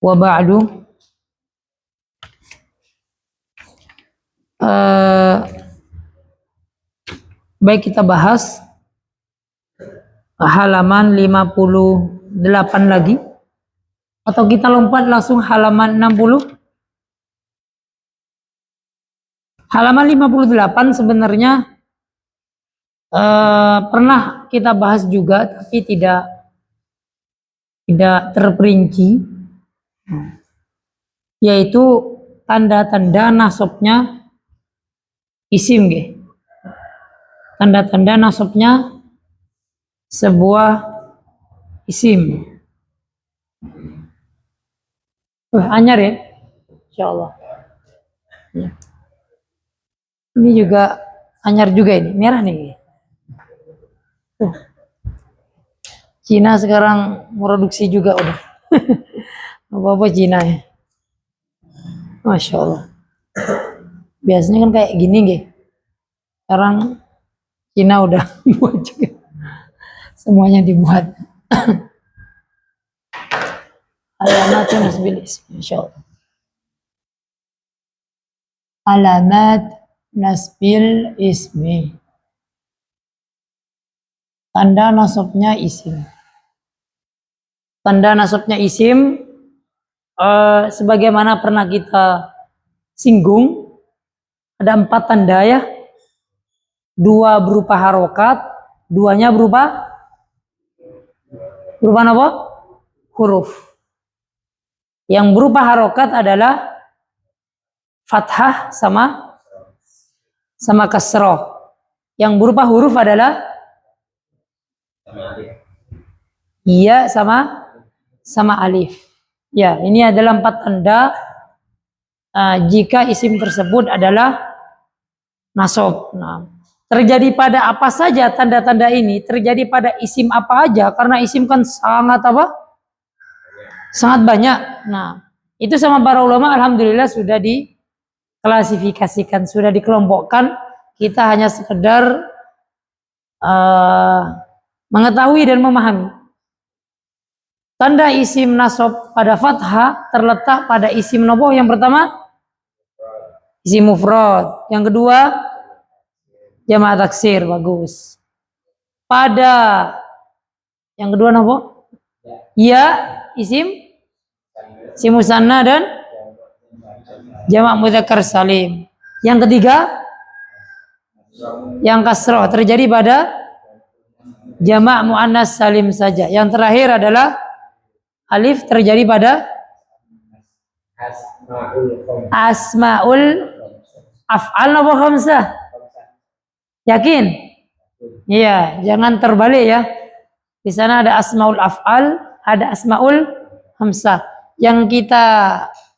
Wa ba'du. Baik, kita bahas halaman 58 lagi. Atau kita lompat langsung halaman 60. Halaman 58 sebenarnya pernah kita bahas juga, tapi tidak terperinci, yaitu tanda-tanda nasabnya isim, tanda-tanda nasabnya sebuah isim. Anyar ya, insyaallah. Ya. Ini juga anyar juga, ini merah nih. Cina sekarang produksi juga udah. Apa-apa Cina ya. Masya Allah. Biasanya kan kayak gini Sekarang Cina udah buat juga. Semuanya dibuat. Alamat nasbil ismi, insyaallah. Alamat nasbil ismi. Tanda nasabnya isim. Tanda nasabnya isim sebagaimana pernah kita singgung, ada 4 tanda ya. 2 berupa harokat, 2-nya berupa apa? Huruf. Yang berupa harokat adalah fathah sama kasroh. Yang berupa huruf adalah iya sama alif. Ya, ini adalah 4 tanda jika isim tersebut adalah nasab. Nah, terjadi pada apa saja tanda-tanda ini? Terjadi pada isim apa aja? Karena isim kan sangat banyak. Nah, itu sama para ulama alhamdulillah sudah diklasifikasikan, sudah dikelompokkan. Kita hanya sekedar mengetahui dan memahami. Tanda isim nasab pada fathah terletak pada isim nopo. Yang pertama isim mufrad, yang kedua jamak taksir, bagus. Pada yang kedua nopo? Ya, isim musanna dan jamak mudzakkar salim. Yang ketiga yang kasroh terjadi pada jamak muannas salim saja. Yang terakhir adalah alif terjadi pada asmaul af'al atau khamsah. Yakin? Iya, jangan terbalik ya. Di sana ada asmaul af'al, ada asmaul khamsah. Yang kita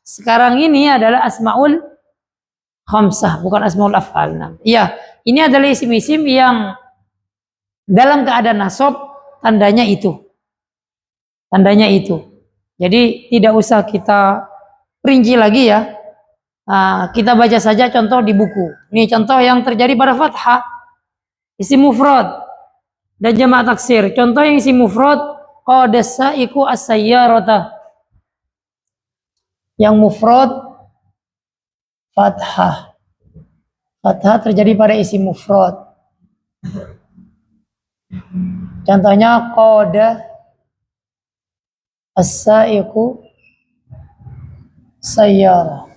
sekarang ini adalah asmaul khamsah, bukan asmaul af'al. Iya, ini adalah isim-isim yang dalam keadaan nasab tandanya itu. Jadi tidak usah kita perinci lagi ya. Kita baca saja contoh di buku. Ini contoh yang terjadi pada fathah, isim mufrad dan jamak taksir. Contoh yang isim mufrad, qadasa iku as-sayyarata. Yang mufrad fathah. Fathah terjadi pada isim mufrad. Contohnya qada as-saiqu sayyara.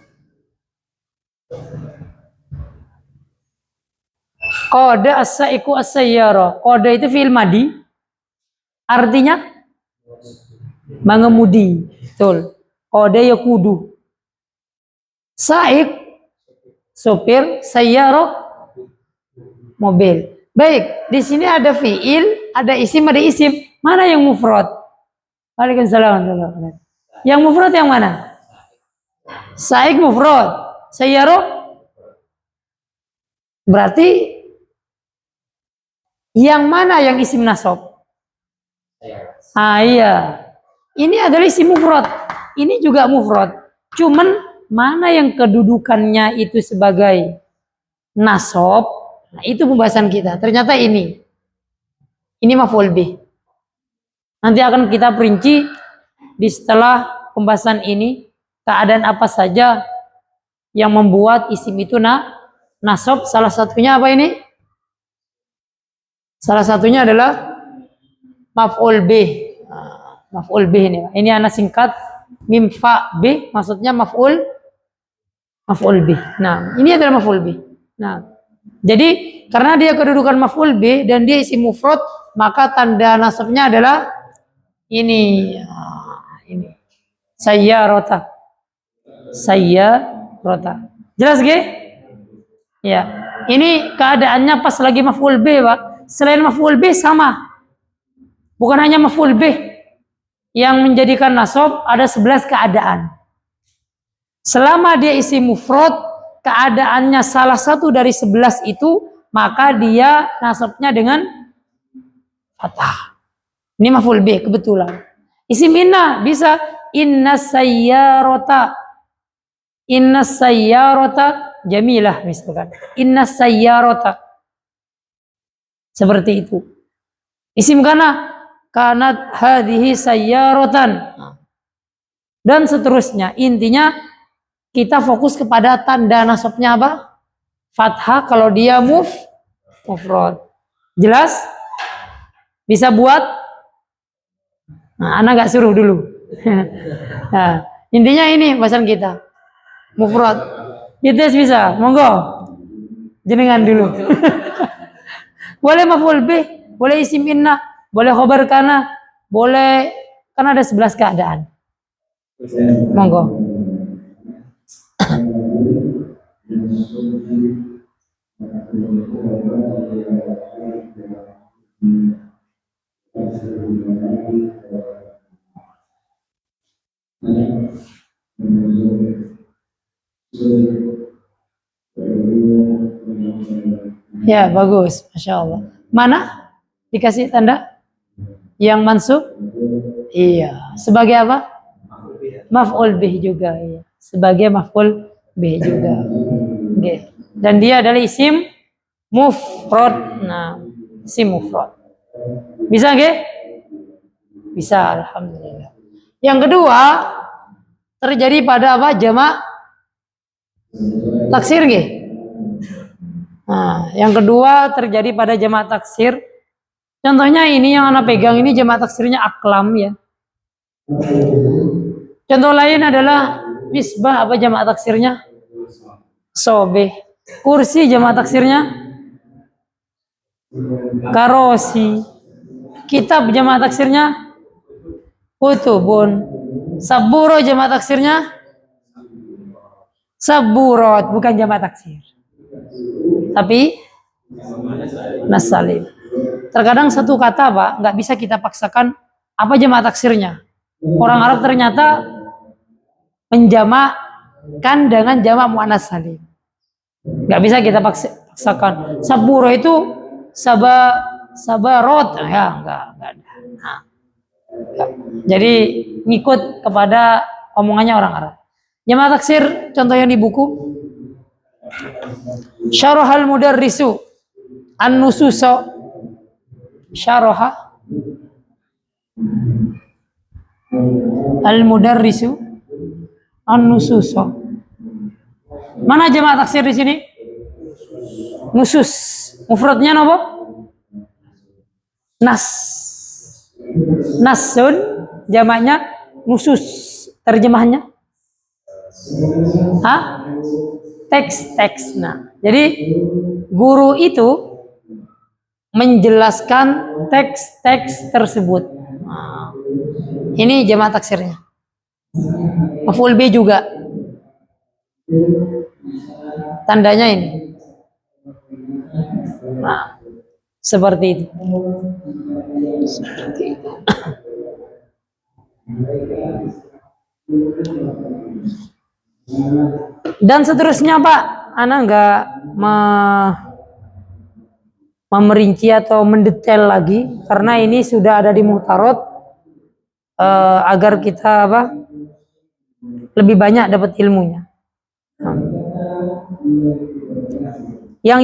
Qada as-saiqu as-sayyara. Qada itu fi'il madi. Artinya mengemudi. Betul. Qada yaqudu. Saiq sopir, sayyara mobil. Baik, di sini ada fi'il, ada isim, Mana yang mufrad? Waalaikumsalam. Yang mufrad yang mana? Saiq mufrad, sayyara. Berarti yang mana yang isim nasab? Iya. Ini adalah isim mufrad. Ini juga mufrad. Cuman mana yang kedudukannya itu sebagai nasab? Nah, itu pembahasan kita. Ternyata ini maf'ul bih. Nanti akan kita perinci di setelah pembahasan ini, keadaan apa saja yang membuat isim itu nasab. Salah satunya apa ini? Salah satunya adalah maf'ul bih. Maf'ul bih ini. Ini anak singkat mim fa bih, maksudnya maf'ul bih. Nah, ini adalah maf'ul bih. Nah, jadi karena dia kedudukan maf'ul bih dan dia isim mufrad, maka tanda nasabnya adalah ini. Ini. Sayyarata. Sayyarata. Jelas ge? Ya. Ini keadaannya pas lagi maf'ul bih, Pak. Selain maf'ul bih sama. Bukan hanya maf'ul bih yang menjadikan nasab, ada 11 keadaan. Selama dia isi mufrad, keadaannya salah satu dari 11 itu, maka dia nasabnya dengan fathah. Ini maf'ul bih kebetulan. Isim inna bisa inna sayyarata. Inna sayyarata jamilah misalkan. Inna sayyarata. Seperti itu. Isim kana kanat hadhihi sayyaratan. Dan seterusnya. Intinya kita fokus kepada tanda nasabnya apa? Fathah kalau dia mufrad. Jelas? Bisa buat? Nah, anak gak suruh dulu. Nah, intinya ini bahasan kita. Mufrad. Dites bisa? Monggo. Jenengan dulu. Boleh maf'ul bih, boleh isim inna, boleh khobar kana, boleh, kan ada 11 keadaan. Monggo. Ya, bagus. Masya Allah. Mana? Dikasih tanda? Yang mansub? Iya. Sebagai apa? Maf'ul bih juga. Iya. Sebagai maf'ul bih juga. Okay. Dan dia adalah isim mufrad. Nah, isim mufrad. Bisa nggih? Bisa, alhamdulillah. Yang kedua, terjadi pada apa? Jamak taksir nggih? Nah, yang kedua terjadi pada jamak taksir. Contohnya ini yang anak pegang ini jamak taksirnya aklam ya. Contoh lain adalah misbah, apa jamak taksirnya? Sobeh. Kursi jamak taksirnya karosi. Kitab jamak taksirnya kutubun. Saburo jamak taksirnya saburot, bukan jamak taksir. Tapi nasalim. Terkadang satu kata, Pak, nggak bisa kita paksakan apa jamak taksirnya. Orang Arab ternyata menjamakkan dengan jamak muannas salim. Nggak bisa kita paksakan. Saburo itu sabarot, ya nggak ada. Nah, jadi ngikut kepada omongannya orang Arab. Jamak taksir contoh yang di buku. Syarahal mudarrisu an-nususa. Syaraha al-mudarrisu an-nususa. Mana jamak taksir di sini? Nusus. Mufradnya apa? Nas. Nasun jamaknya nusus. Terjemahnya? Hah? Teks. Nah, jadi guru itu menjelaskan teks-teks tersebut. Nah, ini jamak taksirnya. Maf'ul bih juga. Tandanya ini. Nah, seperti itu. Seperti itu. Dan seterusnya, Pak, Ana nggak memerinci atau mendetail lagi karena ini sudah ada di muhtarot, agar kita apa lebih banyak dapat ilmunya. Yang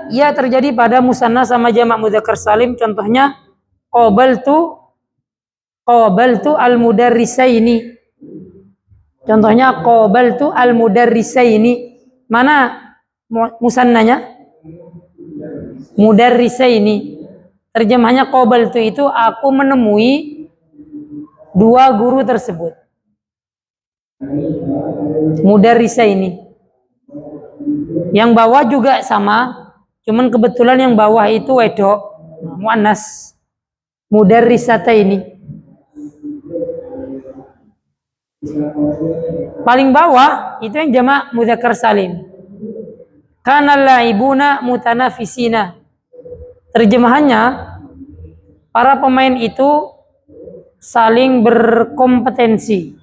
ia terjadi pada musanna sama jamak mudzakkar salim, contohnya qabaltu al-mudarrisaini. Contohnya qabaltu al-mudarrisaini. Mana musannanya? Mudarrisaini. Terjemahnya qabaltu itu aku menemui dua guru tersebut. Mudarrisaini. Yang bawah juga sama, cuman kebetulan yang bawah itu wedok, muannas. Mudarrisataini. Paling bawah itu yang jamak mudzakkar salim. Kana laibuna mutanafisina. Terjemahannya, para pemain itu saling berkompetisi,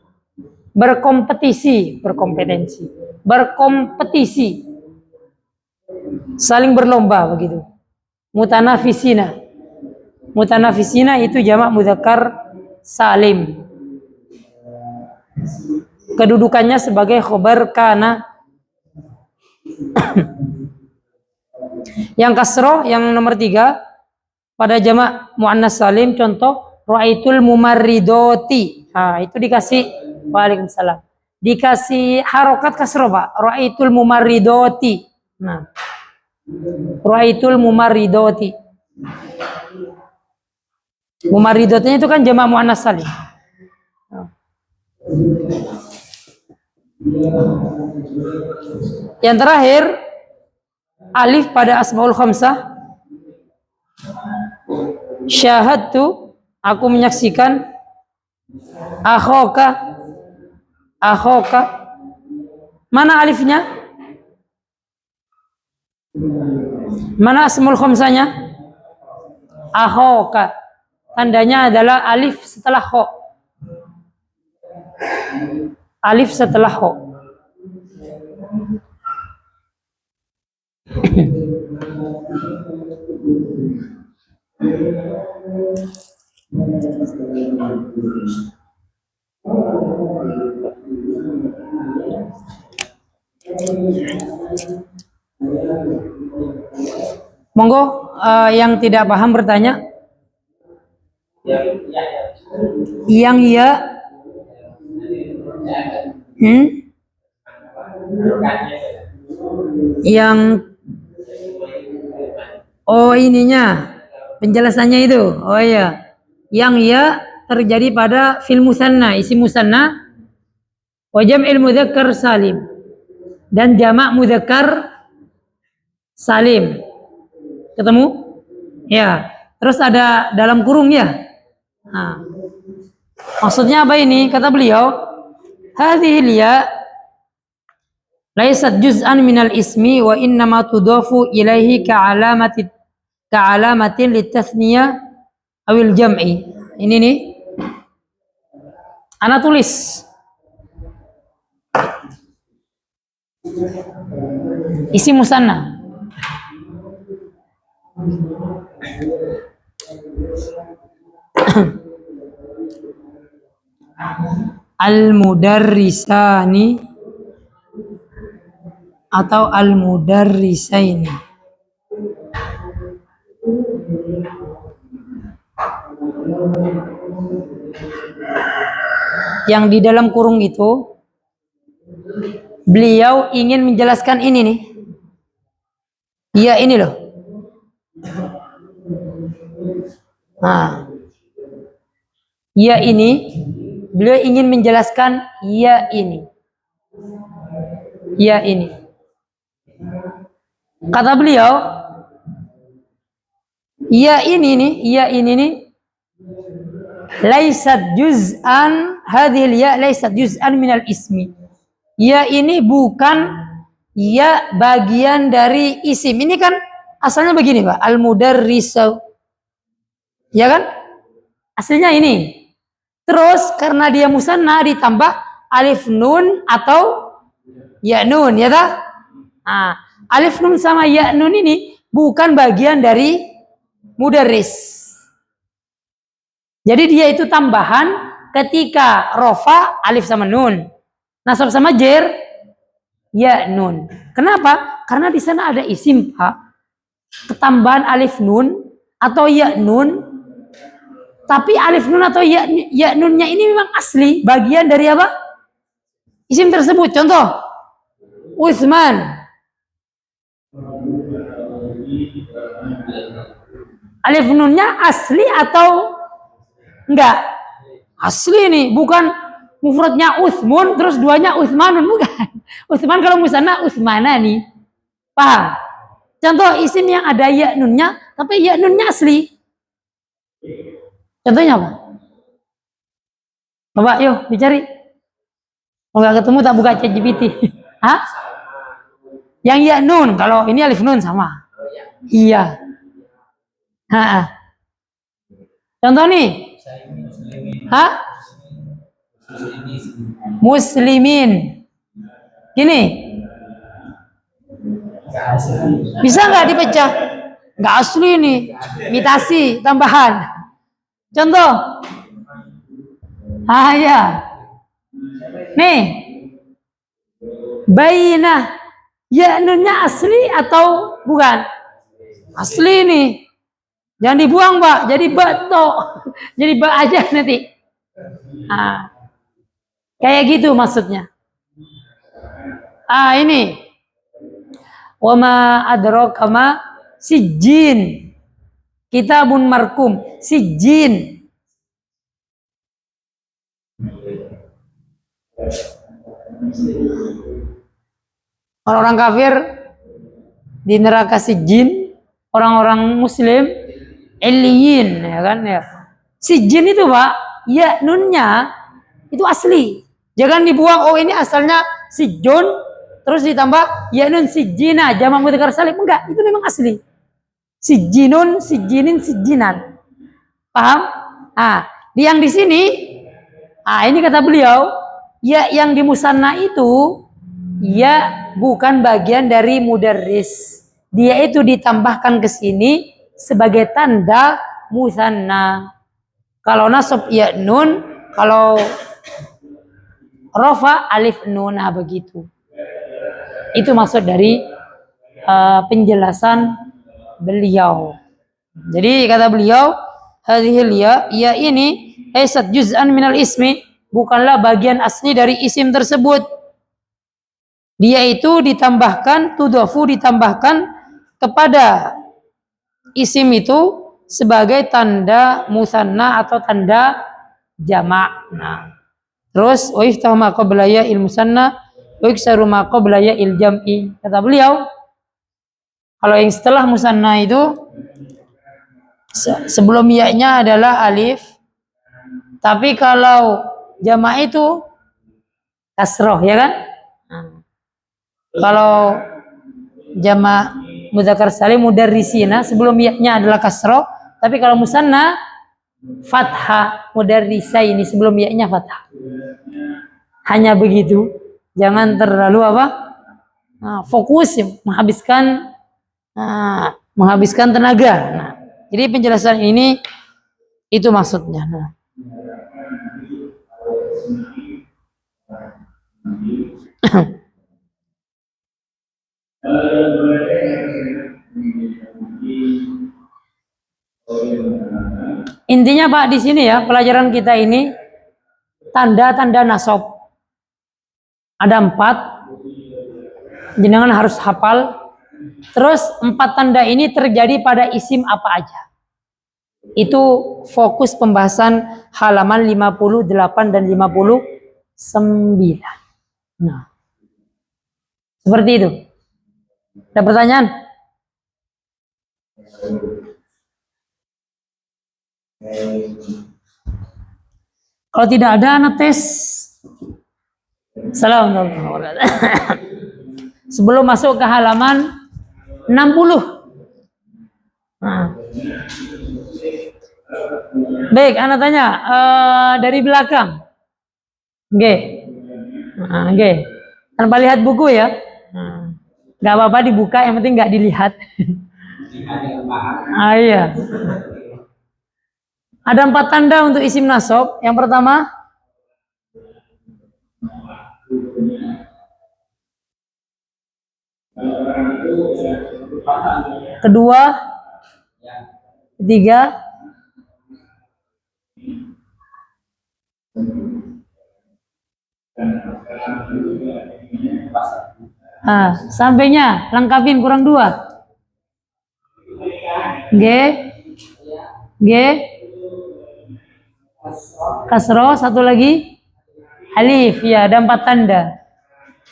saling berlomba begitu. Mutanafisina itu jamak mudzakkar salim. Kedudukannya sebagai khobar kana. Yang kasroh, yang nomor 3 pada jamak muannas salim, contoh ra'aitul mumarridoti. Nah, itu dikasih, waalaikumsalam, dikasih harokat kasroh, Pak. Ra'aitul mumarridoti. Nah, ra'aitul mumarridoti. Mumarridotnya itu kan jamak muannas salim. Yang terakhir, alif pada asmaul khamsah. Syahadtu, aku menyaksikan. Akhoka. Mana alifnya? Mana asmaul khamsahnya? Akhoka. Tandanya adalah alif setelah kho. Alif setelah kho. Monggo yang tidak paham bertanya. Yang ya. Yang ininya penjelasannya itu. Oh iya. Yang ya terjadi pada fil musanna, isim musanna, wa jam'il mudzakkar salim, dan jamak mudzakkar salim. Ketemu? Ya. Terus ada dalam kurung ya. Nah, maksudnya apa ini? Kata beliau, hadhil ya laysat juz'an minal ismi wa innama tudafu ilaihi ka'alamatin litathniyah awil jam'i. Ini nih, ana tulis isi musanna. Al-mudarrisani atau al-mudarrisaini. Yang di dalam kurung itu beliau ingin menjelaskan ini nih. Iya, ini loh. Nah, ya ini beliau ingin menjelaskan ya ini. Ya ini. Kata beliau, ya ini nih laisat juz'an, hadhil ya laisat juz'an minal ismi. Ya ini bukan ya bagian dari isim. Ini kan asalnya begini, Pak. Al-mudarrisu. Ya kan? Aslinya ini. Terus karena dia musanna ditambah alif nun atau ya nun, ya tak? Nah, alif nun sama ya nun ini bukan bagian dari mudarris. Jadi dia itu tambahan ketika rofa alif sama nun, nasab sama jer ya nun. Kenapa? Karena di sana ada isim, Pak. Ketambahan alif nun atau ya nun. Tapi alif nun atau ya nunnya ini memang asli bagian dari apa? isim tersebut. Contoh, Utsman. Alif nunnya asli atau enggak? Asli nih, bukan mufradnya Utsmun terus duanya Utsmanun, bukan. Utsman kalau musanna Utsmana nih. Paham? Contoh isim yang ada ya nunnya, tapi ya nunnya asli. Contohnya apa? Coba yuk dicari. Kalau nggak ketemu tak buka ChatGPT. Hah? Yang ya nun, kalau ini alif nun sama. Iya. Ha. Contoh nih. Hah? Muslimin. Gini. Bisa nggak dipecah? Nggak asli nih. Imitasi, tambahan. Contoh. Ah ya. Nih. Bainah. Ya nunnya asli atau bukan? Asli nih. Jangan dibuang, Pak. Jadi bato. Jadi ba aja nanti. Nah, kayak gitu maksudnya. Ini. Wama adraka ma sijjin. Kitabun markum. Sijjin. Orang-orang kafir di neraka sijjin, orang-orang muslim Eliyin, ya kan ya. Sijjin itu Pak, ya nunnya itu asli. Jangan dibuang, oh ini asalnya sijjun terus ditambah ya nun sijjina jamak mudzakkar salim, enggak, itu memang asli. Sijjinun, sijjinin, sijjinan. Paham? Yang di sini ini kata beliau, ya yang di musanna itu ya bukan bagian dari mudarris. Dia itu ditambahkan ke sini sebagai tanda musanna. Kalau nasab ya nun, kalau rofa alif nun, begitu. Itu maksud dari penjelasan beliau. Jadi kata beliau, hadhil ya ini aisat juz'an minal ismi, bukanlah bagian asli dari isim tersebut. Dia itu ditambahkan, tudhafu ditambahkan kepada isim itu sebagai tanda musanna atau tanda jamak. Nah, terus wa yaftahu ma qabla ya il musanna wa yaksaru ma qabla ya il jam'i. Kata beliau, kalau yang setelah musanna itu sebelum ya-nya adalah alif, tapi kalau jamak itu kasroh, ya kan? Kalau jamak mudzakkar salim mudarrisina sebelum ya-nya adalah kasroh, tapi kalau musanna fathah, mudarrisaini sebelum ya-nya fathah. Hanya begitu. Jangan terlalu fokus menghabiskan tenaga. Nah, jadi penjelasan ini itu maksudnya. Nah. Intinya Pak di sini ya, pelajaran kita ini tanda-tanda nasab. Ada 4. Jenengan harus hafal. Terus 4 tanda ini terjadi pada isim apa aja. Itu fokus pembahasan halaman 58 dan 59. Nah. Seperti itu. Ada pertanyaan? Kalau tidak ada, anak tes. Assalamualaikum. Sebelum masuk ke halaman 60. Nah. Baik, anak tanya dari belakang. Oke. Oke. Tanpa lihat buku ya. Gak apa-apa dibuka, yang penting gak dilihat. Iya. Ada 4 tanda untuk isim nasab. Yang pertama, kedua, ketiga, Sampainya lengkapin kurang 2. G, G, kasro, satu lagi alif, ya, ada 4 tanda.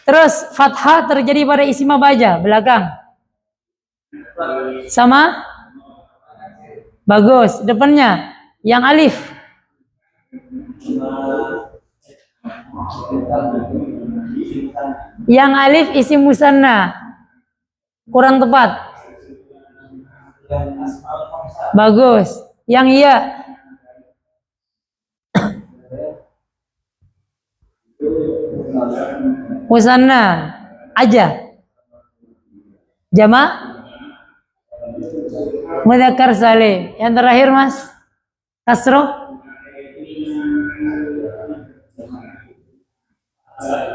Terus fathah terjadi pada isim baja belakang. Sama? Bagus. Depannya yang alif. Yang alif isim musanna. Kurang tepat. Bagus. Yang iya. Musanna aja. Jamak mudzakkar salim. Yang terakhir Mas, kasro.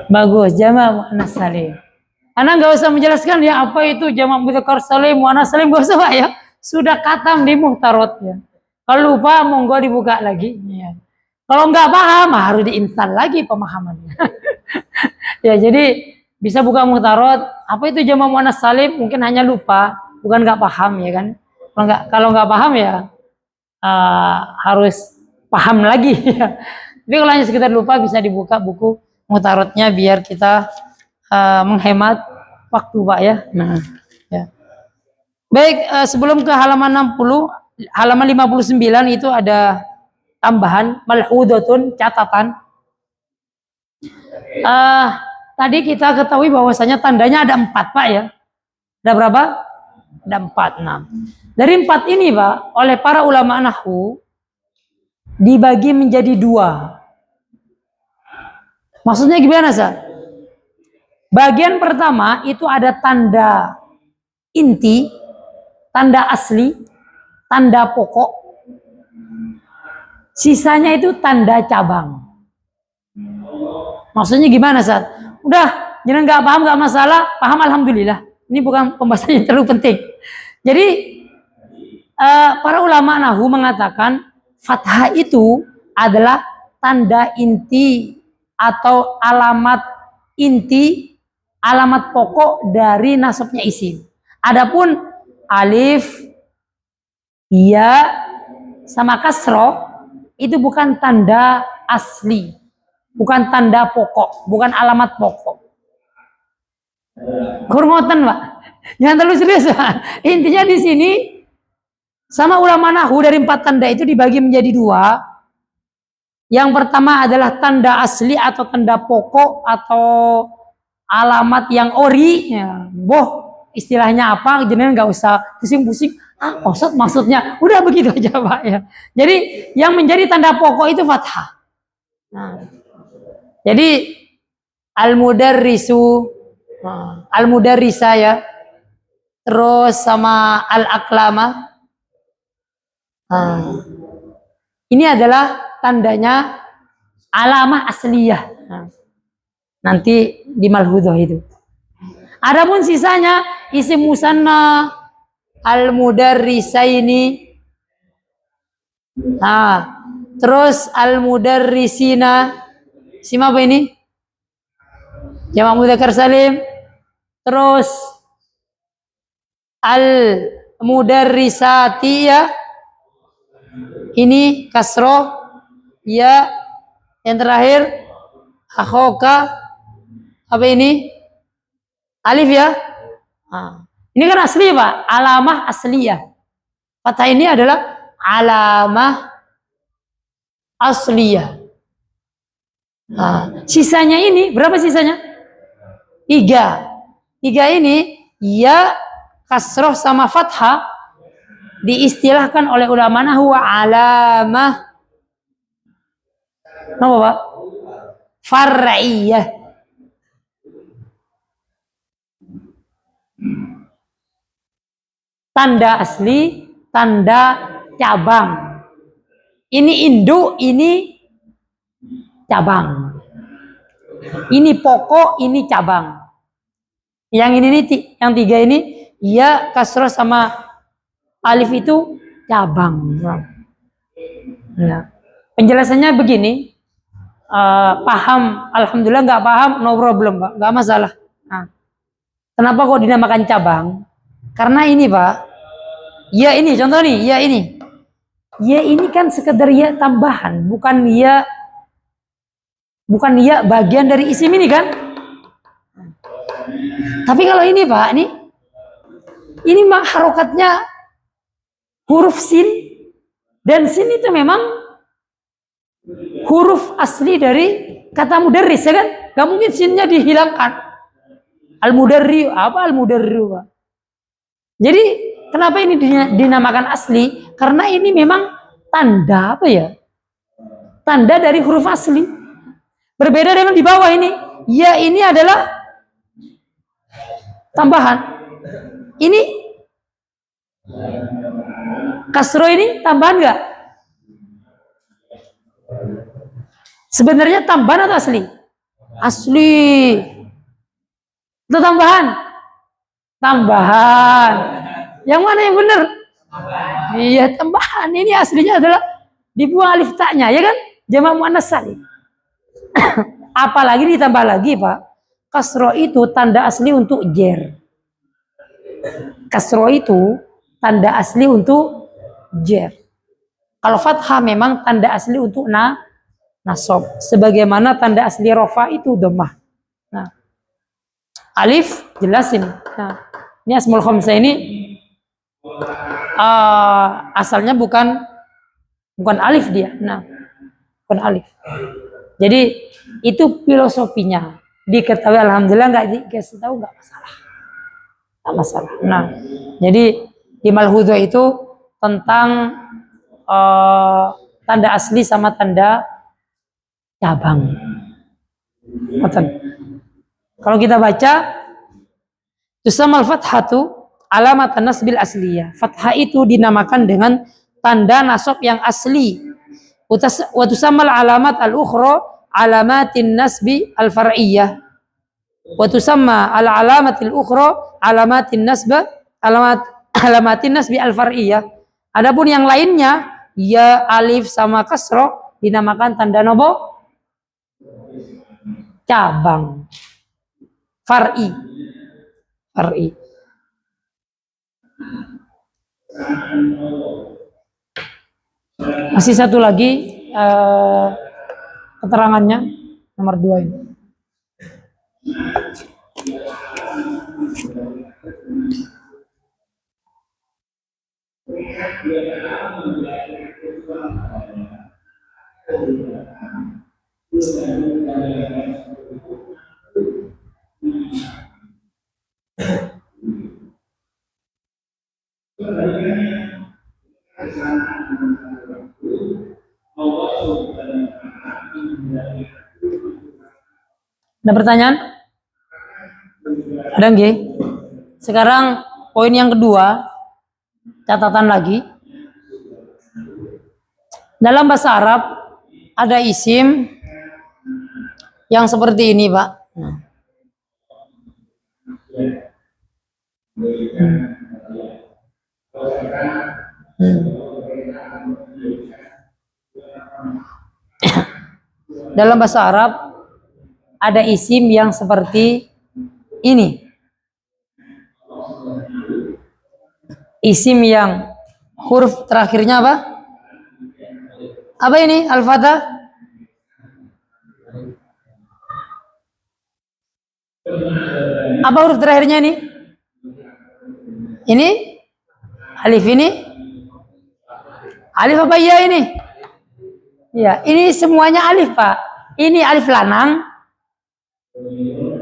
Bagus, jamak muannas salim. Anda nggak usah menjelaskan ya apa itu jamak mudzakkar salim, muannas salim, nggak usah ya. Sudah katam di muhtarot ya. Kalau lupa monggo dibuka lagi. Ya. Kalau nggak paham harus diinstal lagi pemahamannya. Ya, jadi bisa buka muhtarot. Apa itu jamak muannas salim? Mungkin hanya lupa, bukan nggak paham ya kan? Kalau nggak paham ya harus paham lagi. Ya. Tapi kalau hanya sekedar lupa bisa dibuka buku muhtarotnya biar kita menghemat waktu Pak ya. Nah, ya. Baik, sebelum ke halaman 60, halaman 59 itu ada tambahan malhudatun, catatan. Tadi kita ketahui bahwasanya tandanya ada 4 Pak ya. Ada berapa? Ada 4. Nah, dari 4 ini Pak, oleh para ulama nahwu dibagi menjadi 2. Maksudnya gimana Sa? Bagian pertama itu ada tanda inti, tanda asli, tanda pokok. Sisanya itu tanda cabang. Maksudnya gimana Sa? Udah, jangan nggak paham nggak masalah, paham alhamdulillah. Ini bukan pembahasan yang terlalu penting. Jadi para ulama nahwu mengatakan fathah itu adalah tanda inti atau alamat inti, alamat pokok dari nasabnya isim. Adapun alif, ya, sama kasroh itu bukan tanda asli, bukan tanda pokok, bukan alamat pokok. Hormatan Pak, jangan terlalu serius Pak. Intinya di sini sama ulama nahwu dari 4 tanda itu dibagi menjadi 2. Yang pertama adalah tanda asli atau tanda pokok atau alamat yang ori. Ya, istilahnya apa? Jenengan nggak usah pusing-pusing. Maksud maksudnya udah begitu aja Pak ya. Jadi yang menjadi tanda pokok itu fathah. Nah, jadi al-mudarrisu, al-mudarrisa ya. Terus sama al-aklama. Ini adalah tandanya alamah asliyah. Nanti di malhudhoh itu. Adapun sisanya isim musanna, al-mudarrisaini, terus al-mudarrisina, isim apa ini? Jamak mudzakkar salim. Terus al-mudarrisati ya. Ini kasroh. Ya, yang terakhir akhoka, apa ini? Alif ya. Ini kan asli Pak, alamah asliyah. Fathah ini adalah alamah asliyah. Sisanya ini berapa sisanya? 3. 3 ini ya, kasroh sama fathah diistilahkan oleh ulama nahwu alamah apa Pak? Far'iyah. Tanda asli, tanda cabang. Ini induk, ini cabang. Ini pokok, ini cabang. Yang ini nih, yang 3 ini ya, kasroh sama alif itu cabang. Nah, penjelasannya begini. paham, alhamdulillah. Nggak paham, no problem, Pak, nggak masalah. Nah, kenapa kok dinamakan cabang? Karena ini, Pak, ya ini contoh nih, ya ini kan sekedar ya tambahan, bukan ya bagian dari isim ini kan. Tapi kalau ini, Pak, ini mah harokatnya huruf sin, dan sin itu memang huruf asli dari kata mudarris, ya kan? Gak mungkin sinnya dihilangkan. Al-mudarri, apa al-mudarri, Pak? Jadi kenapa ini dinamakan asli? Karena ini memang tanda apa ya? Tanda dari huruf asli. Berbeda dengan di bawah ini. Ya, ini adalah tambahan. Ini kasro ini tambahan nggak? Sebenarnya tambahan atau asli? Asli. Itu tambahan. Tambahan. Yang mana yang benar? Iya, tambahan. Ini aslinya adalah dibuang alif taknya, ya kan? Jamak muannas salim. Apalagi ditambah lagi, Pak. Kasro itu tanda asli untuk jer. Kasro itu tanda asli untuk jer. Kalau fathah memang tanda asli untuk nasab. Sebagaimana tanda asli rofa itu dhammah. Nah, alif jelas ini. Nah, ini asmaul khamsah ini asalnya bukan alif dia. Nah, bukan alif. Jadi itu filosofinya. Diketahui alhamdulillah, nggak dikasih tahu nggak masalah. Nah, jadi di malhudho itu tentang tanda asli sama tanda cabang. Kalau kita baca tusamal fathatu alamat nasbil asliyah. Fathah itu dinamakan dengan tanda nasab yang asli. Wa tusamal alamat al-ukhra alamatin nasbi al-far'iyyah. Wa tusamma al-alamatil ukhra alamatin nasbi al-far'iyyah. Adapun yang lainnya ya alif sama kasro dinamakan tanda nopo? Cabang. Far'i. Masih satu lagi keterangannya nomor 2 ini. Ada pertanyaan? Ada nggih? Sekarang poin yang kedua, catatan lagi. Dalam bahasa Arab ada isim yang seperti ini, Pak. Dalam bahasa Arab ada isim yang seperti ini. Isim yang huruf terakhirnya apa? Apa ini? Al-Fatah? Apa huruf terakhirnya ini? Ini? Alif ini? Alif apa ya ini? Ya, ini semuanya alif, Pak. Ini alif lanang,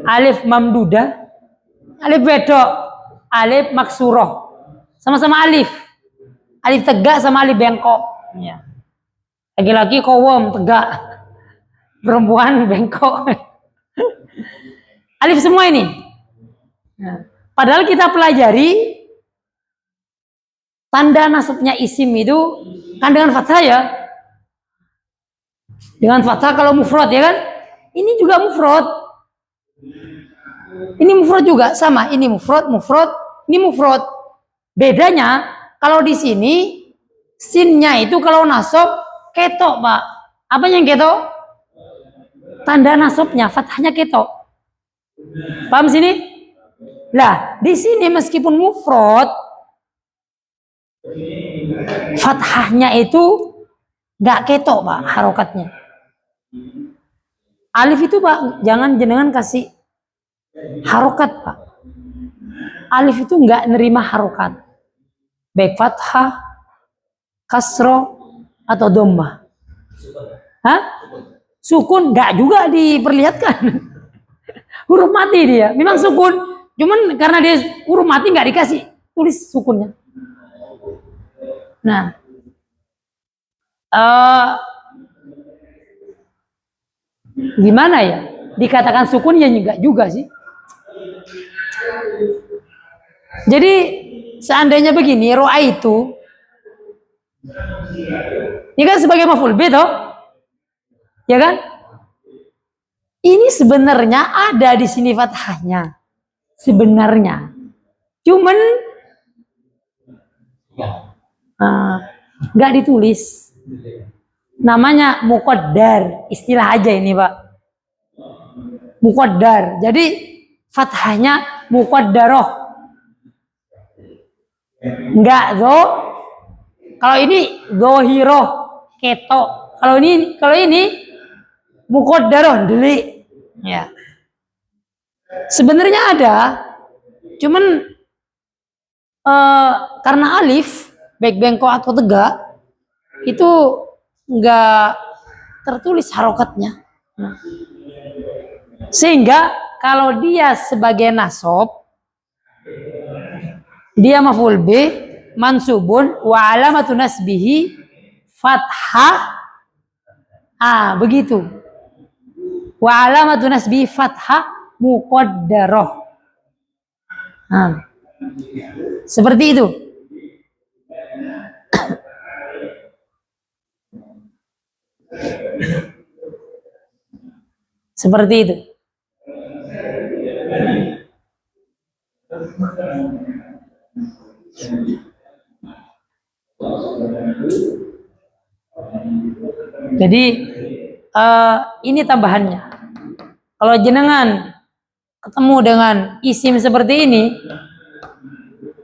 alif mamdudah, alif bedok, alif maksuroh. Sama-sama alif. Alif tegak sama alif bengkok. Ya. Laki-laki kowom tegak, perempuan bengkok. Alif semua ini. Nah, padahal kita pelajari tanda nasabnya isim itu kan dengan fathah ya. Dengan fathah kalau mufrad, ya kan? Ini juga mufrad. Ini mufrad juga sama. Ini mufrad, ini mufrad. Bedanya kalau di sini sinnya itu kalau nasab ketok, Pak. Apa yang ketok? tanda nasabnya fathahnya ketok. Paham sini? Lah, di sini meskipun mufrad, fathahnya itu nggak ketok, Pak, harokatnya. Alif itu, Pak, jangan jenengan kasih harokat, Pak. Alif itu nggak nerima harokat, baik fathah, kasroh, atau dhammah. Hah? Sukun nggak juga diperlihatkan. Huruf mati dia, memang sukun, cuman karena dia huruf mati nggak dikasih tulis sukunnya. Nah, gimana ya? Dikatakan sukun ya enggak juga sih. Jadi seandainya begini, ro'a itu ini kan sebagai maf'ul bih toh? Ya kan? Ini sebenarnya ada di sini fathahnya. Sebenarnya. Cuman nggak ditulis. Namanya muqaddar, istilah aja ini, Pak. Muqaddar. Jadi fathahnya muqaddaroh. Enggak zo. Kalau ini zohiroh, ketok. Kalau ini muqaddaroh, delik. Ya. Sebenarnya ada, cuman karena alif baik bengkok atau tegak itu enggak tertulis harokatnya. Nah. Sehingga kalau dia sebagai nasab, dia maf'ul bih mansubun wa alamatu nasbihi fathah. Begitu. Wa alamatu nasbihi fathah muqaddarah. Seperti itu. Seperti itu. Jadi ini tambahannya. Kalau jenengan ketemu dengan isim seperti ini,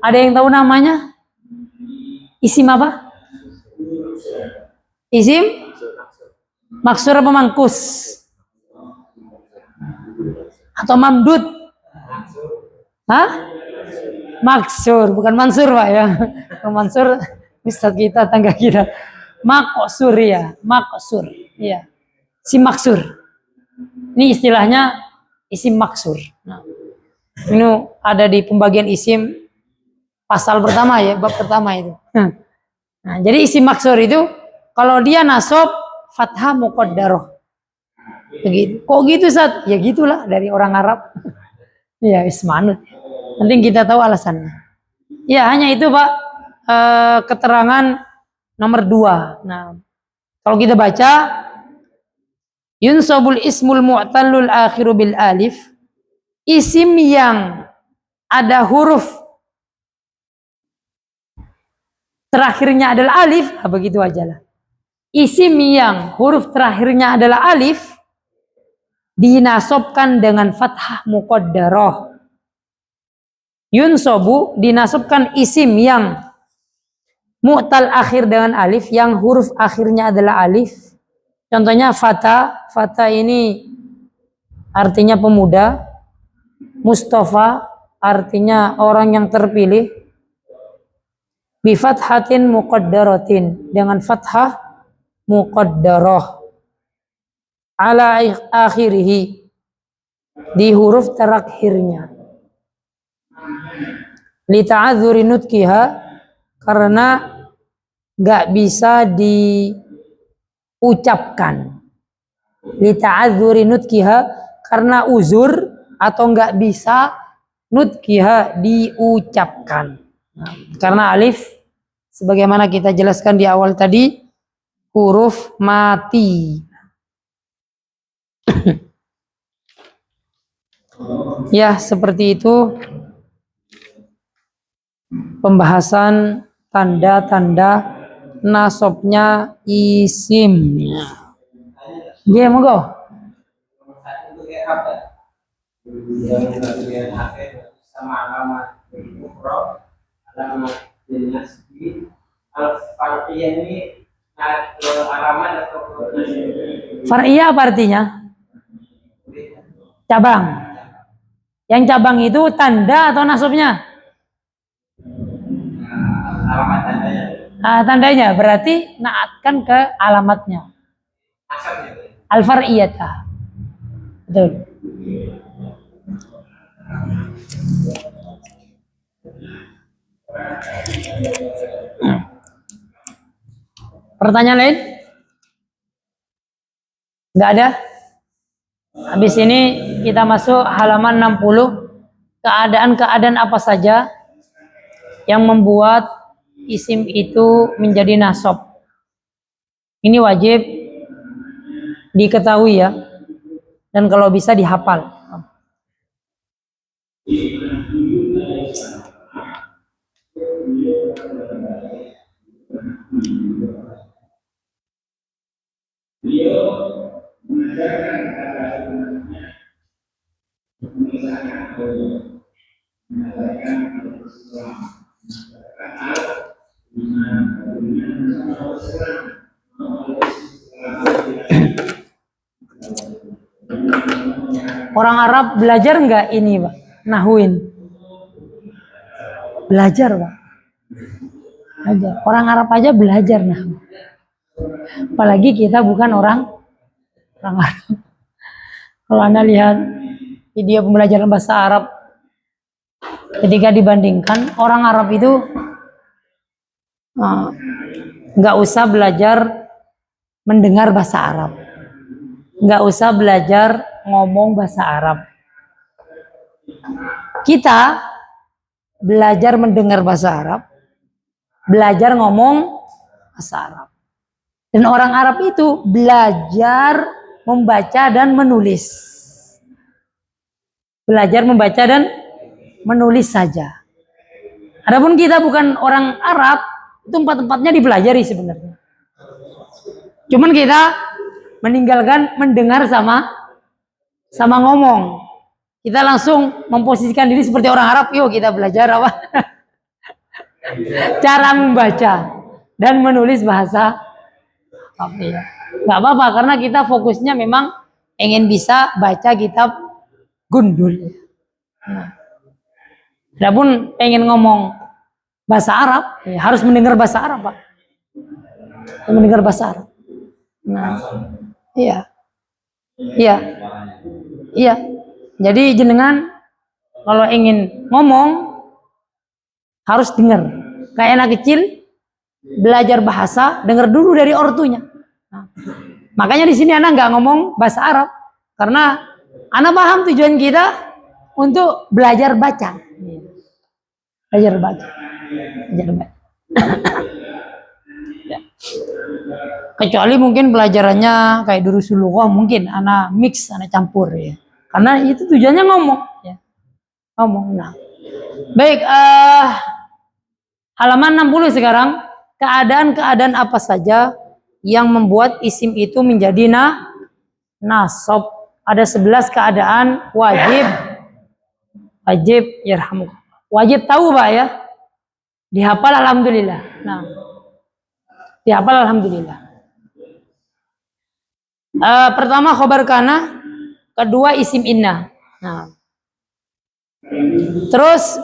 ada yang tahu namanya? Isim apa? Isim maksur apa mangkus? Atau mamdud? Hah? Maksur, bukan mansur, Pak ya. Mansur Ustaz kita, tangga kita. Maksur ya, maksur. Iya. Si maksur. Ini istilahnya isim maksur. Nah, ini ada di pembagian isim pasal pertama ya, bab pertama itu. Nah, jadi isim maksur itu kalau dia nasab fathah muqaddarah. Begitu. Kok gitu, Ustaz? Ya gitulah dari orang Arab. Ya, ismanut. Penting kita tahu alasannya. Ya, hanya itu, Pak. Keterangan nomor 2. Nah, kalau kita baca yunsabul ismul mu'tallul akhiru bil alif, isim yang ada huruf terakhirnya adalah alif, begitu aja lah. Isim yang huruf terakhirnya adalah alif dinasabkan dengan fathah muqaddarah. Yunsabu dinasabkan isim yang mu'tal akhir dengan alif, yang huruf akhirnya adalah alif. Contohnya fata. Fata ini artinya pemuda. Mustafa artinya orang yang terpilih. Bi fathatin muqaddaratin, dengan fathah muqaddarah. Ala akhirihi, di huruf terakhirnya. Li ta'adzuri nutkiha, karena gak bisa diucapkan. Li ta'adzuri nutkiha, karena uzur atau gak bisa nutkiha, diucapkan. Nah, karena alif sebagaimana kita jelaskan di awal tadi huruf mati. Ya, seperti itu pembahasan tanda-tanda nasabnya isim. Dia monggo. untuk Arab ya. Yang bagian akhir sama alamat mufrad, alamat dinasti, al-farqiyah ini alamat atau far'iyah apa artinya? Cabang. Yang cabang itu tanda atau nasabnya? alamat tandanya. Tandanya berarti naatkan ke alamatnya. Al-far'iyatah. Betul. Pertanyaan lain? Nggak ada? Habis ini kita masuk halaman 60. Keadaan-keadaan apa saja yang membuat isim itu menjadi nasab. Ini wajib diketahui ya. Dan kalau bisa dihafal. Orang Arab belajar nggak ini, Pak? Nahwin. Belajar, Pak. Belajar. Orang Arab aja belajar nahwu. Apalagi kita bukan orang Arab. Kalau Anda lihat video pembelajaran bahasa Arab, ketika dibandingkan orang Arab itu nggak usah belajar mendengar bahasa Arab, nggak usah belajar ngomong bahasa Arab. Kita belajar mendengar bahasa Arab, belajar ngomong bahasa Arab. Dan orang Arab itu belajar membaca dan menulis. Belajar membaca dan menulis saja. Adapun kita bukan orang Arab, itu empat-empatnya dipelajari sebenarnya. Cuman kita meninggalkan mendengar sama ngomong. Kita langsung memposisikan diri seperti orang Arab. Yuk kita belajar apa? Cara membaca dan menulis bahasa Arab. Gak apa-apa karena kita fokusnya memang ingin bisa baca kitab gundul. Adapun pengen ngomong bahasa Arab, ya harus mendengar bahasa Arab, Pak. Mendengar bahasa Arab. Nah, iya. Jadi jenengan kalau ingin ngomong harus dengar. Kayak anak kecil belajar bahasa, dengar dulu dari ortunya. Nah, makanya di sini anak nggak ngomong bahasa Arab karena anak paham tujuan kita untuk belajar baca. Belajar baca. Ya. Kecuali mungkin pelajarannya kayak Durusul Lughah, mungkin anak mix, anak campur ya. Karena itu tujuannya ngomong ya. Ngomong. Nah. Baik, halaman 60 sekarang. Keadaan-keadaan apa saja yang membuat isim itu menjadi nasab? Ada 11 keadaan wajib yarhamukallah. Wajib tahu, Pak ya. Dihafal alhamdulillah. Nah. Dihafal alhamdulillah. Pertama khobar kana, kedua isim inna. Nah. Terus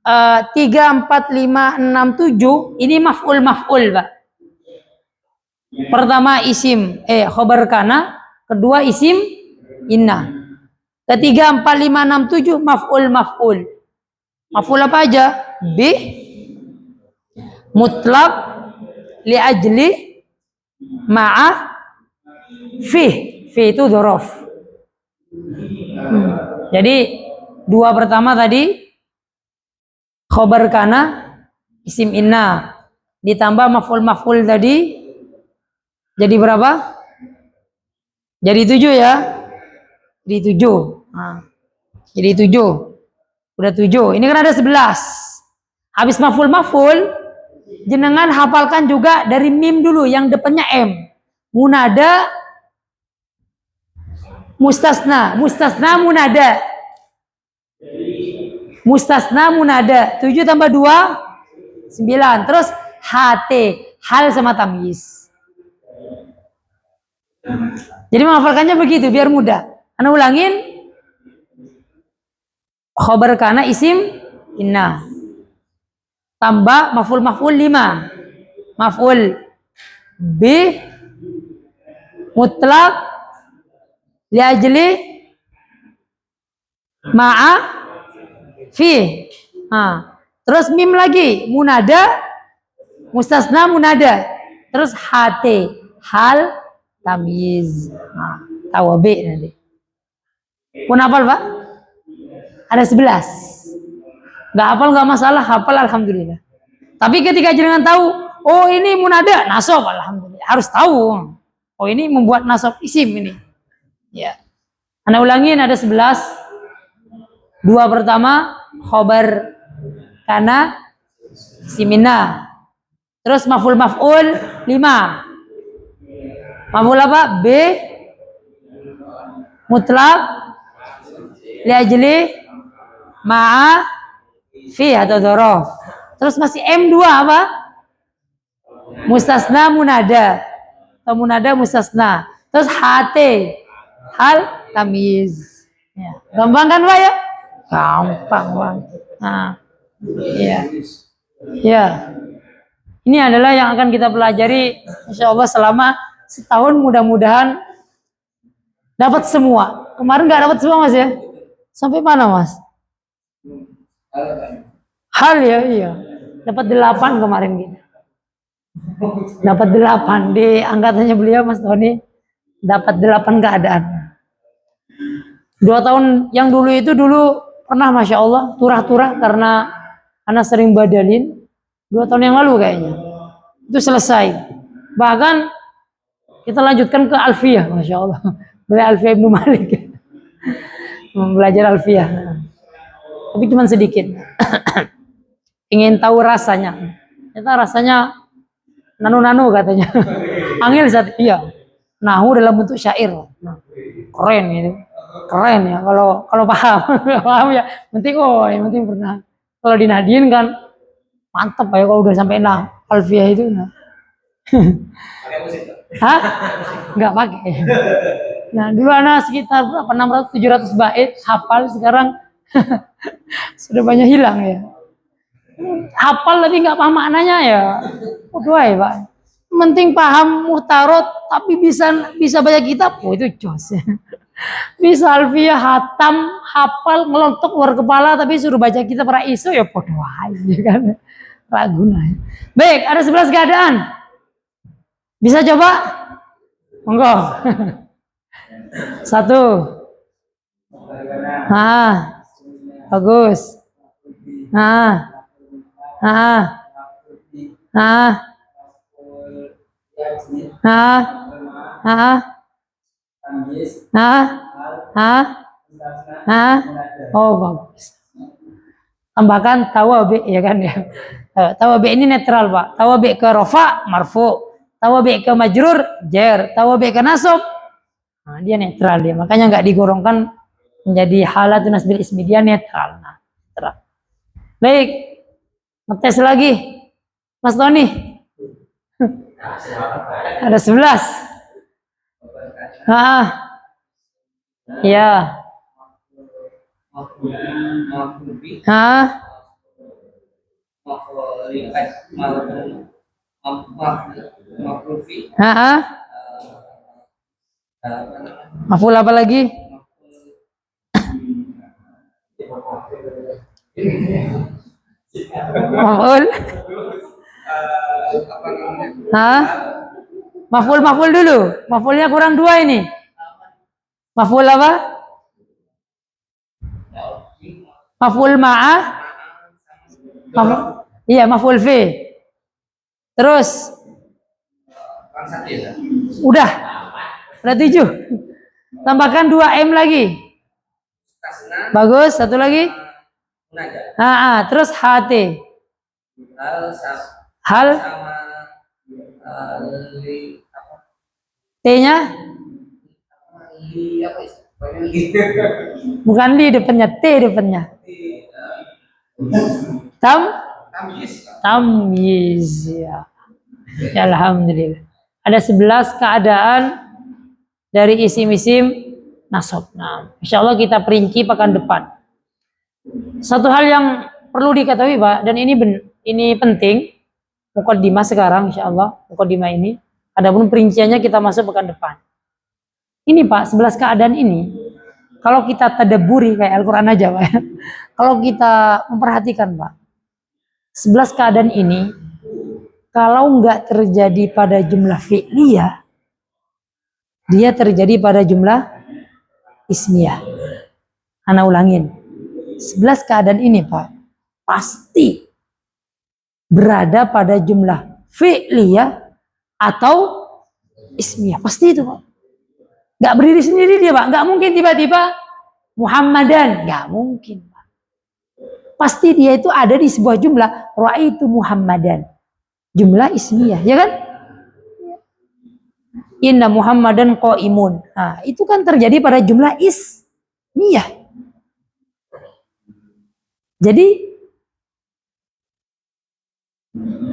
3, 4, 5, 6, 7 ini maf'ul, Pak. Pertama isim khobar kana, kedua isim inna. Ketiga 4, 5, 6, 7 maf'ul. Maf'ul apa aja? Bih, mutlaq, li ajli, ma'a, fi itu dzaraf. Jadi dua pertama tadi khobar kana, isim inna ditambah maf'ul tadi jadi berapa? Jadi 7 ya. Jadi 7. Nah, jadi 7. Udah 7. Ini kan ada 11. Habis maf'ul, jenengan hafalkan juga dari mim dulu yang depannya M. Munada Mustasna, mustasna munada. Mustasna munada. 7 tambah 2, 9. Terus HT, hal sama tamyiz. Jadi menghafalkannya begitu biar mudah. Anda ulangin. Khobar kana isim inna. Tambah maf'ul 5. Maf'ul bi mutlak li ajli ma'a fi. Terus mim lagi, munada, mustasna munada. Terus HT, hal tamyiz. Tawabi nanti. Pun hafal, Pak? Ada 11. Nggak hafal nggak masalah, hafal alhamdulillah. Tapi ketika jenengan tahu, oh ini munada, nasab, alhamdulillah. Harus tahu. Oh ini membuat nasab isim ini. Ya. Anda ulangin ada 11. 2 pertama khobar kana simina. Terus maf'ul 5. Maf'ul apa? B mutlak li ajli ma'a fi atau dzaraf. Terus masih M2 apa? Mustasna munada. Atau munada mustasna. Terus HT, hal tamyiz. Ya. Gampang kan, Pak ya? Gampang, Pak. Nah, ya. Ya. Ini adalah yang akan kita pelajari insyaallah selama setahun, mudah-mudahan dapat semua. Kemarin nggak dapat semua, Mas ya? Sampai mana, Mas? Hal ya, iya. Dapat 8 kemarin gitu. Dapat 8 di angkatannya beliau, Mas Tony. Dapat 8 keadaan. 2 tahun yang dulu itu pernah Masya Allah turah-turah karena anak sering badalin. 2 tahun yang lalu kayaknya. Itu selesai. Bahkan kita lanjutkan ke Alfiyah, Masya Allah. Belajar Alfiyah Ibnu Malik. Belajar Alfiyah. Tapi cuma sedikit. Ingin tahu rasanya. Kita rasanya nanu-nanu katanya. Angil saat iya. Nahu dalam bentuk syair. Keren gitu. Keren ya kalau paham. Paham ya. Penting yang penting pernah. Kalau dinadiin kan mantep ya kalau udah sampai Alfiyah itu. Hah? Enggak pakai. Nah, dulu anak sekitar 600 700 bait hafal, sekarang sudah banyak hilang ya. Hafal tapi nggak paham maknanya ya. Doa ya, Pak. Penting paham muhtarot tapi bisa baca kitab. Oh, itu jos ya. Bisa alfiyah hatam, hafal ngelontok luar kepala tapi suruh baca kitab para isu ya podo aja kan. Ragu nah. Baik, ada 11 keadaan. Bisa coba? Monggo. 1. Bagus. Oh, bagus. Tambahkan tawabi ya kan ya. Tawabi ini netral, Pak. Tawabi ke rofa marfu, tawabi ke majrur jar, tawabi ke nasab. Nah, dia netral dia. Makanya nggak digorongkan menjadi halatun nasbil ismi, dia netral. Nah, netral. Baik. Ngetes lagi. Mas Tony. Ada 11. Ya. Maful apa lagi? Maful. Maful dulu. Mafulnya kurang 2 ini. Maful apa? Maful ma'ah. Iya, maful fi. Terus udah 7. Tambahkan 2 M lagi. Bagus, satu lagi. Terus HT. Hal T-nya Bukan li depannya, t depannya. Tamyiz ya. Ya, alhamdulillah. Ada 11 keadaan dari isim-isim nasab. Nah, insya Allah kita perinci pekan depan. Satu hal yang perlu diketahui Pak, dan ini penting, mukaddimah sekarang insya Allah, mukaddimah ini. Adapun perinciannya kita masuk pekan depan. Ini Pak, 11 keadaan ini, kalau kita tadabburi kayak Al-Quran aja Pak. Kalau kita memperhatikan Pak, 11 keadaan ini, kalau nggak terjadi pada jumlah fi'liyah, dia terjadi pada jumlah ismiyah. Ana ulangin. 11 keadaan ini Pak, pasti berada pada jumlah fi'liyah atau ismiyah. Pasti itu Pak. Nggak berdiri sendiri dia Pak. Nggak mungkin tiba-tiba Muhammadan. Nggak mungkin Pak. Pasti dia itu ada di sebuah jumlah. Ra'aitu Muhammadan. Jumlah ismiyah, ya kan? Inna Muhammadan qa'imun. Nah, itu kan terjadi pada jumlah ismiyah. Jadi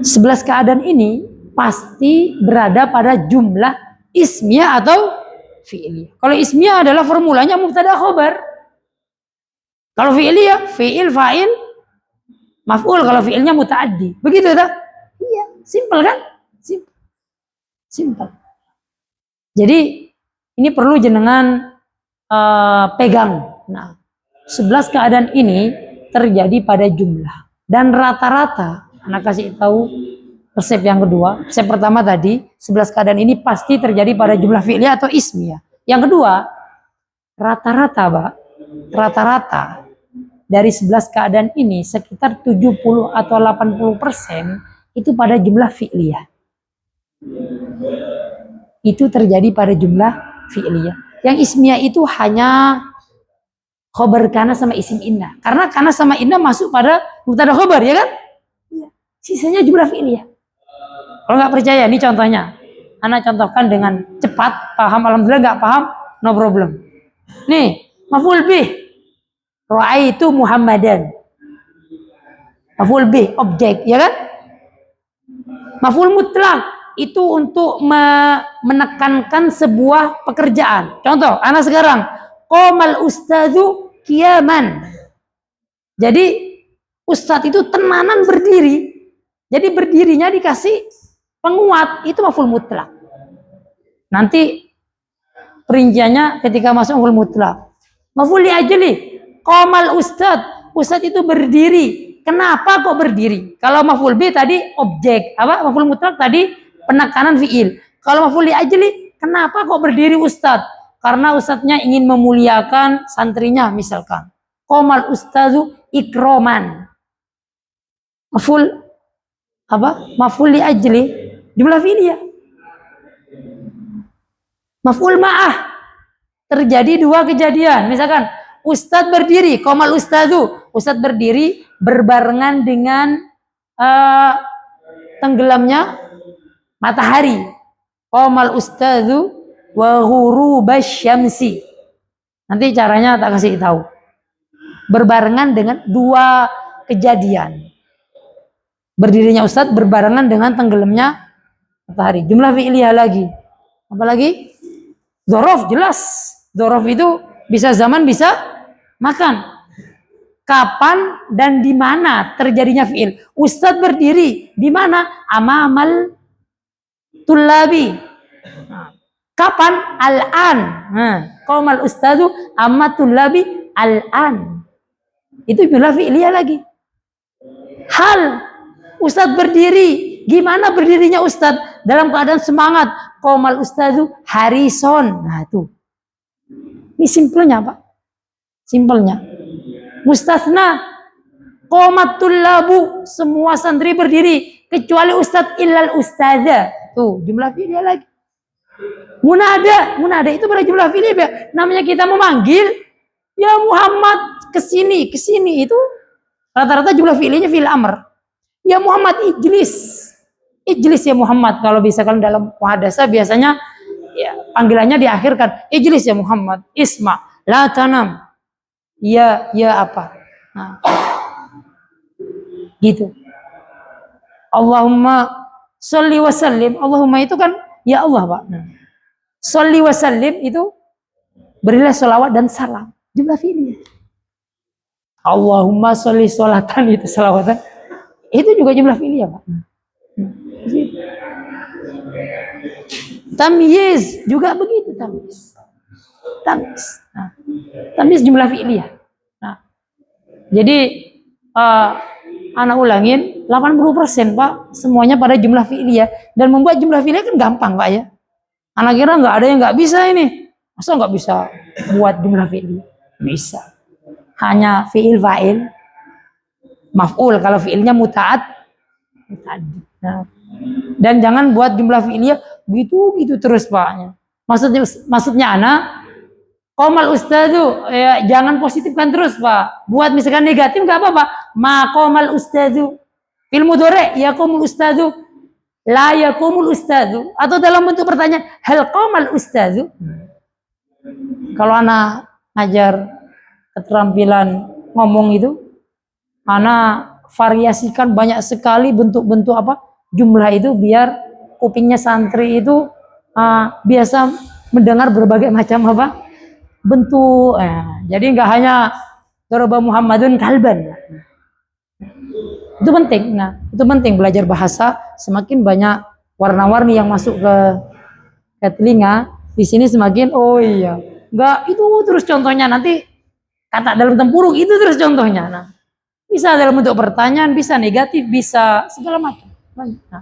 11 keadaan ini pasti berada pada jumlah ismiyah atau fi'liyah. Kalau ismiyah adalah formulanya mubtada khobar. Kalau fi'liyah, fi'il, fa'il, maf'ul. Kalau fi'ilnya muta'addi. Begitu tak? Iya, simple kan? Simple. Jadi ini perlu jenengan pegang. Nah, 11 keadaan ini terjadi pada jumlah. Dan rata-rata, anak kasih tahu resep yang kedua. Resep pertama tadi, 11 keadaan ini pasti terjadi pada jumlah fi'liyah atau ismiyah. Yang kedua, rata-rata Pak, rata-rata dari 11 keadaan ini sekitar 70 atau 80% itu pada jumlah fi'liyah. Itu terjadi pada jumlah fi'liyah. Yang ismiyah itu hanya khobar kana sama isim inna. Karena kana sama inna masuk pada mubtada khobar, ya kan? Ya. Sisanya jumlah fi'liyah. Kalau nggak percaya, ini contohnya. Anak contohkan dengan cepat, paham, alhamdulillah. Nggak paham, no problem. Nih, maf'ul bih. Ra'aitu Muhammadan. Maf'ul bih, objek, ya kan? Maf'ul mutlak itu untuk menekankan sebuah pekerjaan. Contoh, anak sekarang qomal ustadzu qiyaman. Jadi ustadz itu tenanan berdiri. Jadi berdirinya dikasih penguat, itu maf'ul mutlak. Nanti perinciannya ketika masuk maf'ul mutlak. Maf'ul li ajli, qomal ustadz itu berdiri. Kenapa kok berdiri? Kalau maf'ul bi tadi objek, apa? Maf'ul mutlak tadi penekanan fi'il. Kalau maf'ul li ajli, kenapa kok berdiri ustadz? Karena ustadznya ingin memuliakan santrinya misalkan. Qomal ustadzu ikroman. Maf'ul apa? Maf'ul li ajli jumlah fi'liyah. Maf'ul ma'ah. Terjadi dua kejadian. Misalkan ustadz berdiri, qomal ustadzu. Ustadz berdiri berbarengan dengan tenggelamnya matahari. Qomal ustadzu wa ghurubasy syamsi. Nanti caranya tak kasih tahu. Berbarengan dengan dua kejadian. Berdirinya ustadz berbarengan dengan tenggelamnya matahari. Jumlah fi'liyah lagi. Apa lagi? Dzaraf, jelas. Dzaraf itu bisa zaman, bisa makan. Kapan dan di mana terjadinya fi'il? Ustadz berdiri di mana? Amamal tullabi. Kapan? Al-an. Qomal ustadzu amatul labi al-an. Itu jumlah fi'liyah lagi. Hal ustadz berdiri. Gimana berdirinya ustadz? Dalam keadaan semangat. Qomal ustadzu harison. Nah itu. Ini simpelnya Pak. Simpelnya. Mustatsna. Qomatul labu. Semua santri berdiri. Kecuali ustadz illal ustadzah. Tuh jumlah fi'liyah lagi. Munada itu pada jumlah fi'liyah. Namanya kita memanggil, ya Muhammad kesini itu rata-rata jumlah fi'liyahnya fi'il amr. Ya Muhammad ijlis ya Muhammad. Kalau misalkan dalam muhadasah biasanya ya panggilannya diakhirkan ijlis ya Muhammad, isma. La tanam. Ya apa? Nah, gitu. Allahumma sholli wa sallim. Allahumma itu kan ya Allah, Pak. Nah, sholli wa sallim itu berilah sholawat dan salam. Jumlah fi'liyah. Allahumma sholli sholatan itu salawatan. Itu juga jumlah fi'liyah, Pak. Tamyiz juga begitu, tamyiz. Nah, tamyiz jumlah fi'liyah. Nah, jadi anak ulangin 80% Pak, semuanya pada jumlah fi'liyah. Dan membuat jumlah fi'liyah kan gampang Pak ya. Anak kira nggak ada yang nggak bisa ini. Masa nggak bisa buat jumlah fi'liyah? Bisa. Hanya fi'il fa'il, maf'ul kalau fi'ilnya muta'ad. Nah, dan jangan buat jumlah fi'liyah gitu terus Pak. Maksudnya anak qomal ustadu, ya, jangan positifkan terus Pak. Buat misalkan negatif nggak apa-apa. Ma qomal ustadu fil mudhari' yaqumul ustadu, la yaqumul ustadu, atau dalam bentuk pertanyaan hal qomal ustadu. Kalau anak ngajar keterampilan ngomong itu, anak variasikan banyak sekali bentuk-bentuk jumlah itu biar kupingnya santri itu biasa mendengar berbagai macam bentuk. Jadi nggak hanya daraba Muhammadun kalban. Itu penting. Nah, itu penting belajar bahasa. Semakin banyak warna-warni yang masuk ke telinga, di sini semakin iya. Nggak itu terus contohnya, nanti kata dalam tempurung itu terus contohnya. Nah, bisa dalam bentuk pertanyaan, bisa negatif, bisa segala macam. Nah,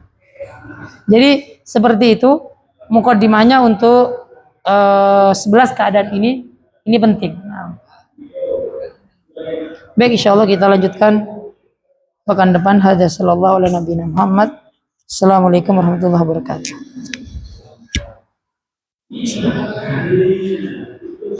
jadi seperti itu mukadimahnya untuk 11 keadaan ini penting. Nah, baik, insyaallah kita lanjutkan pekan depan. Hadza sallallahu ala nabiyina Muhammad. Assalamualaikum warahmatullahi wabarakatuh.